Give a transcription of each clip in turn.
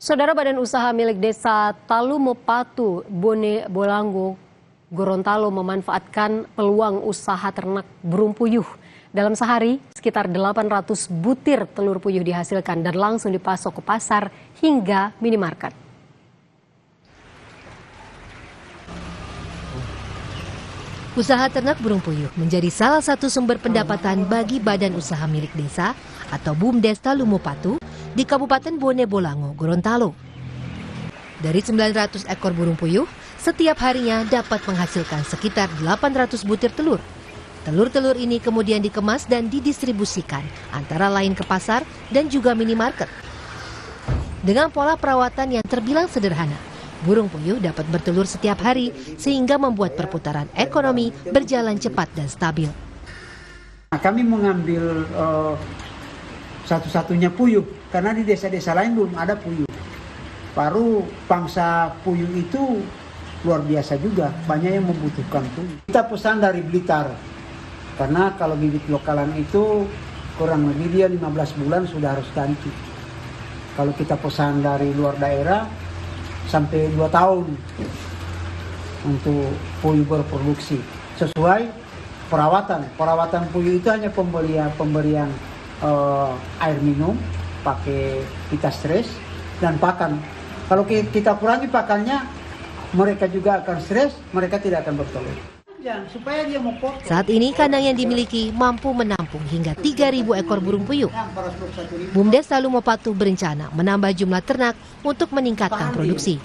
Saudara, Badan Usaha milik Desa Talumopatu, Bone Bolango, Gorontalo memanfaatkan peluang usaha ternak burung puyuh. Dalam sehari, sekitar 800 butir telur puyuh dihasilkan dan langsung dipasok ke pasar hingga minimarket. Usaha ternak burung puyuh menjadi salah satu sumber pendapatan bagi Badan Usaha milik Desa atau BUMDes Talumopatu di Kabupaten Bone Bolango, Gorontalo. Dari 900 ekor burung puyuh, setiap harinya dapat menghasilkan sekitar 800 butir telur. Telur-telur ini kemudian dikemas dan didistribusikan antara lain ke pasar dan juga minimarket. Dengan pola perawatan yang terbilang sederhana, burung puyuh dapat bertelur setiap hari sehingga membuat perputaran ekonomi berjalan cepat dan stabil. Kami mengambil satu-satunya puyuh karena di desa-desa lain belum ada puyuh. Baru pangsa puyuh itu luar biasa juga, banyak yang membutuhkan puyuh. Kita pesan dari Blitar, karena kalau bibit lokalan itu kurang lebih dia 15 bulan sudah harus ganti. Kalau kita pesan dari luar daerah sampai 2 tahun untuk puyuh berproduksi. Sesuai perawatan puyuh itu hanya pemberian air minum, pakai pita stres, dan pakan. Kalau kita kurangi pakannya, mereka juga akan stres, mereka tidak akan bertelur. Supaya dia mau potong. Saat ini kandang yang dimiliki mampu menampung hingga 3.000 ekor burung puyuh. BUMDes Talumopatu berencana menambah jumlah ternak untuk meningkatkan produksi.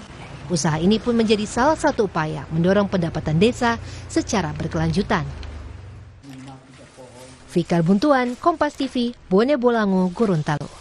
Usaha ini pun menjadi salah satu upaya mendorong pendapatan desa secara berkelanjutan. Fikar Buntuan, Kompas TV, Bone Bolango, Gorontalo.